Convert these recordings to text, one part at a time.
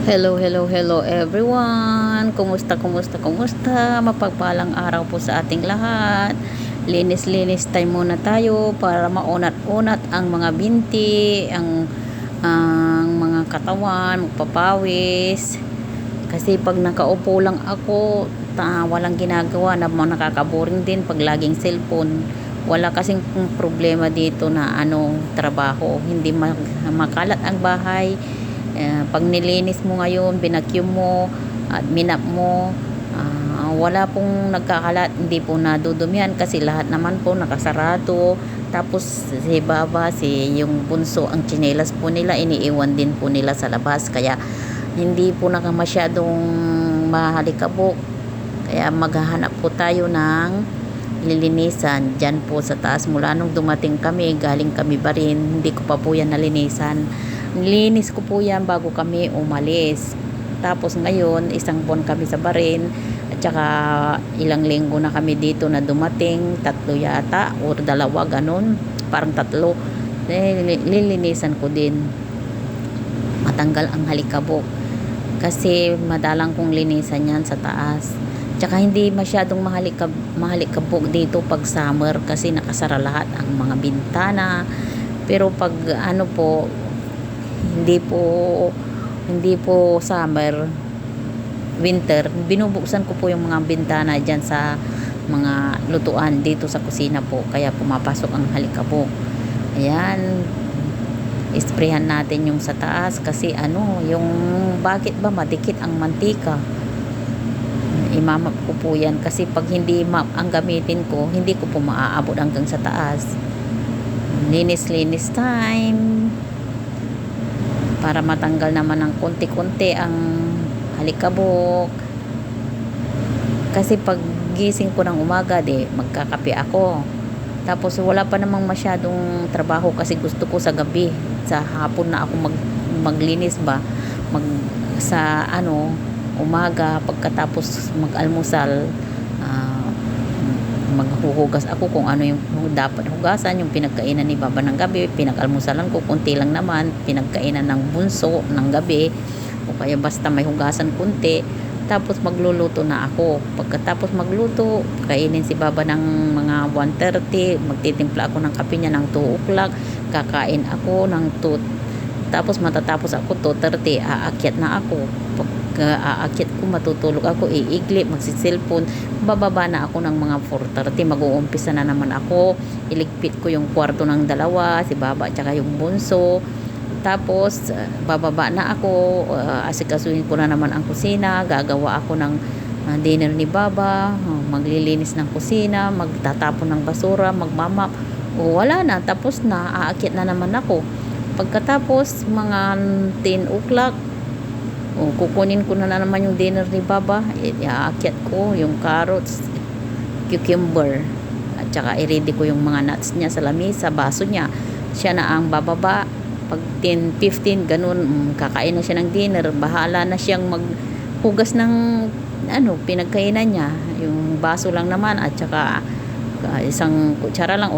Hello, hello, hello everyone. Kumusta? Mapagpalang araw po sa ating lahat. Linis-linis time muna tayo para maunat-unat ang mga binti, ang mga katawan, magpapawis. Kasi pag nakaupo lang ako, walang ginagawa na nakakaboring din pag laging cellphone. Wala kasing problema dito na trabaho. Hindi makalat ang bahay. Pag nilinis mo ngayon, binakyum mo at minap mo, wala pong nagkakalat, hindi po nadudumihan kasi lahat naman po nakasarado. Tapos si Baba, yung bunso, ang tsinelas po nila iniiwan din po nila sa labas, kaya hindi po masyadong mahalikabok. Kaya maghahanap po tayo ng lilinisan dyan po sa taas. Mula nung dumating kami, galing kami ba rin, hindi ko pa po yan nalinisan. Nilinis ko po yan bago kami umalis. Tapos ngayon, isang buwan kami sa Barin. At saka ilang linggo na kami dito na dumating. 3 yata or 2, ganun. Parang 3. Lilinisan ko din. Matanggal ang halikabok. Kasi madalang kong linisan yan sa taas. Tsaka hindi masyadong mahalikabok dito pag summer kasi nakasara lahat ang mga bintana. Pero pag hindi po summer, winter, binubuksan ko po yung mga bintana dyan sa mga lutuan dito sa kusina po, kaya pumapasok ang halikabok. Ayan, isprehan natin yung sa taas kasi yung bakit ba madikit ang mantika. Imamap ko po yan kasi pag hindi map ang gamitin ko, hindi ko po maaabot hanggang sa taas. Linis time para matanggal naman ng konti-konti ang halikabok. Kasi pag gising ko ng umaga, magkakape ako. Tapos wala pa namang masyadong trabaho kasi gusto ko sa gabi, sa hapon na ako maglinis ba, sa umaga pagkatapos mag-almusal, maghuhugas ako kung ano yung dapat hugasan. Yung pinagkainan ni Baba ng gabi, pinag-almusalan ko, kunti lang naman. Pinagkainan ng bunso ng gabi, o kaya basta may hugasan kunti. Tapos magluluto na ako. Pagkatapos magluto, kainin si Baba ng mga 1:30, magtitimpla ako ng kape niya ng 2 o'clock, kakain ako ng 2. Tapos matatapos ako 2:30, aakyat na ako. Pag aakyat ko, matutulog ako, iigli, magsiselfon, bababa na ako ng mga 4:30, mag-uumpisa na naman ako. Iligpit ko yung kwarto ng 2, si Baba at saka yung bunso. Tapos bababa na ako, asikasuhin ko na naman ang kusina, gagawa ako ng dinner ni Baba, maglilinis ng kusina, magtatapon ng basura, magmamap. Wala na, tapos na, aakyat na naman ako. Pagkatapos mga 10 o'clock, kukunin ko na naman yung dinner ni Baba. Iaakyat ko yung carrots, cucumber, at saka i-ready ko yung mga nuts niya sa lamesa, baso niya. Siya na ang bababa. Pag 10:15 ganun, kakain na siya ng dinner. Bahala na siyang maghugas ng pinagkainan niya. Yung baso lang naman, at saka isang kutsara lang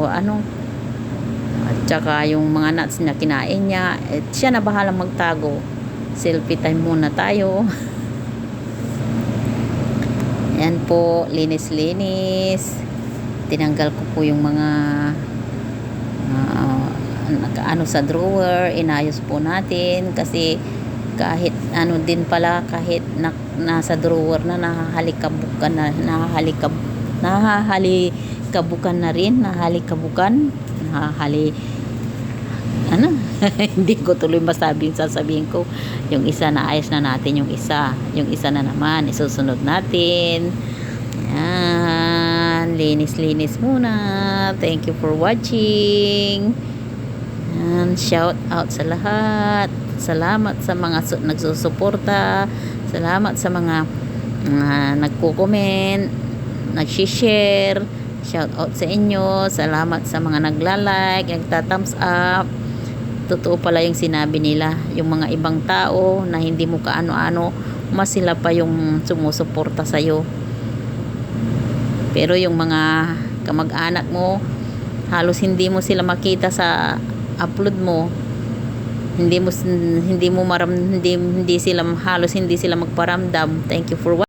at saka yung mga nuts na kinain niya, siya na bahala magtago. Selfie time muna tayo. Ayan po, linis-linis. Tinanggal ko po yung mga sa drawer, inayos po natin kasi kahit din pala, kahit nasa drawer na, nahahalikabukan na rin, hindi ko tuloy masabing sasabihin ko. Yung isa na ayos na natin, yung isa na naman isusunod natin. Yan, linis muna. Thank you for watching. Yan, shout out sa lahat. Salamat sa mga nagsusuporta. Salamat sa mga nagko-comment, nag-share. Shout out sa inyo. Salamat sa mga nagla-like, nagta-thumbs up. Totoo pala yung sinabi nila, yung mga ibang tao na hindi mo kaano-ano, mas sila pa yung sumusuporta sa'yo. Pero yung mga kamag-anak mo, halos hindi mo sila makita sa upload mo. hindi mo hindi sila halos hindi sila magparamdam. Thank you for watching.